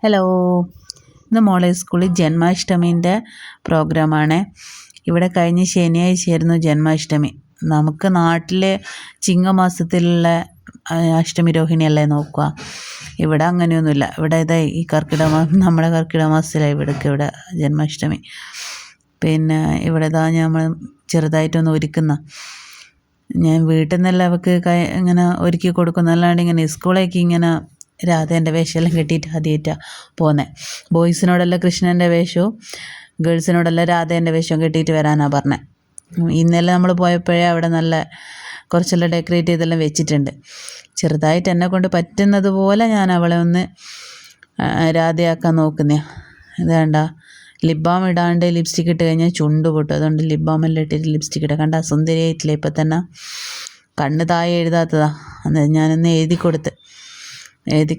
Hello, ഇന്ന് മോളെ സ്കൂളിൽ ജന്മാഷ്ടമീൻ്റെ പ്രോഗ്രാമാണ്. ഇവിടെ കഴിഞ്ഞ ശനിയാഴ്ചയായിരുന്നു ജന്മാഷ്ടമി. നമുക്ക് നാട്ടിലെ ചിങ്ങമാസത്തിലുള്ള അഷ്ടമി രോഹിണിയല്ലേ നോക്കുക. ഇവിടെ അങ്ങനെയൊന്നുമില്ല. ഇവിടെ ഇതാ ഈ നമ്മുടെ കർക്കിടക മാസത്തിലാണ് ഇവിടെ ജന്മാഷ്ടമി. പിന്നെ ഇവിടെ ഇതാ നമ്മൾ ചെറുതായിട്ടൊന്ന് ഒരുക്കുന്ന. ഞാൻ വീട്ടിൽ നിന്നെല്ലാം അവർക്ക് ഇങ്ങനെ ഒരുക്കി കൊടുക്കുന്നല്ലാണ്ട് ഇങ്ങനെ സ്കൂളേക്ക് ഇങ്ങനെ രാധേൻ്റെ വേഷമെല്ലാം കെട്ടിയിട്ട് ആദ്യമായിട്ടാണ് പോകുന്നത്. ബോയ്സിനോടെല്ലാം കൃഷ്ണൻ്റെ വേഷവും ഗേൾസിനോടെല്ലാം രാധേൻ്റെ വേഷവും കെട്ടിയിട്ട് വരാനാണ് പറഞ്ഞത്. ഇന്നലെ നമ്മൾ പോയപ്പോഴേ അവിടെ നല്ല കുറച്ചെല്ലാം ഡെക്കറേറ്റ് ചെയ്തെല്ലാം വെച്ചിട്ടുണ്ട്. ചെറുതായിട്ട് എന്നെ കൊണ്ട് പറ്റുന്നത് പോലെ ഞാൻ അവളെ ഒന്ന് രാധയാക്കാൻ നോക്കുന്നതാണ്. ഇത് കണ്ട, ലിപ് ബാം ഇടാണ്ട് ലിപ്സ്റ്റിക്ക് ഇട്ട് കഴിഞ്ഞാൽ ചുണ്ട് പൊട്ടും. അതുകൊണ്ട് ലിപ് ബാമെല്ലാം ഇട്ടിട്ട് ലിപ്സ്റ്റിക്ക് ഇടാം. കണ്ട സുന്ദരിയായിട്ടില്ല ഇപ്പം തന്നെ. കണ്ണ് താഴെ എഴുതാത്തതാണ്. അന്നേരം ഞാനൊന്ന് എഴുതി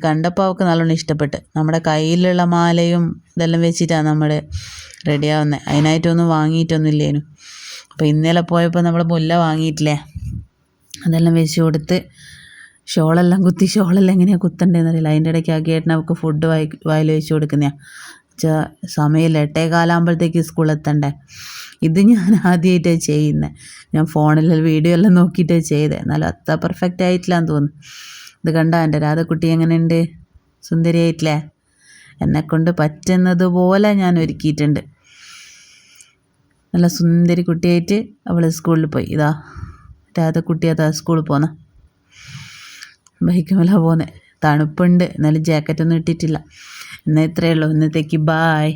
കണ്ടപ്പോൾ അവൾക്ക് നല്ലോണം ഇഷ്ടപ്പെട്ട്. നമ്മുടെ കയ്യിലുള്ള മാലയും ഇതെല്ലാം വെച്ചിട്ടാണ് നമ്മൾ റെഡിയാവുന്നത്. അതിനായിട്ടൊന്നും വാങ്ങിയിട്ടൊന്നുമില്ലേനു. അപ്പോൾ ഇന്നലെ പോയപ്പോൾ നമ്മൾ മുല്ല വാങ്ങിയിട്ടില്ലേ, അതെല്ലാം വെച്ച് കൊടുത്ത് ഷോളെല്ലാം എങ്ങനെയാണ് കുത്തണ്ടേന്നറിയില്ല. അതിൻ്റെ ഇടയ്ക്ക് ആക്കിയേട്ടൻ അവൾക്ക് ഫുഡ് വായിൽ വെച്ച് കൊടുക്കുന്നതാണ്. സമയമില്ല, 8:15 സ്കൂളിലെത്തണ്ടേ. ഇത് ഞാൻ ആദ്യമായിട്ടാണ് ചെയ്യുന്നത്. ഞാൻ ഫോണിൽ വീഡിയോ എല്ലാം നോക്കിയിട്ടാണ് ചെയ്തത്. എന്നാലും അത്ര പെർഫെക്റ്റ് ആയിട്ടില്ലാന്ന് തോന്നുന്നു. ഇത് കണ്ട എൻ്റെ രാധക്കുട്ടി എങ്ങനെയുണ്ട്, സുന്ദരിയായിട്ടില്ലേ? എന്നെക്കൊണ്ട് പറ്റുന്നത് പോലെ ഞാൻ ഒരുക്കിയിട്ടുണ്ട്. നല്ല സുന്ദരി കുട്ടിയായിട്ട് അവൾ സ്കൂളിൽ പോയി. ഇതാ രാധക്കുട്ടി അതാ സ്കൂളിൽ പോന്ന ബൈക്കുമല്ല പോകുന്നത്. തണുപ്പുണ്ട്, എന്നാലും ജാക്കറ്റൊന്നും ഇട്ടിട്ടില്ല. എന്നാൽ ഇത്രയേ ഉള്ളൂ ഇന്നത്തേക്ക്. ബായ്.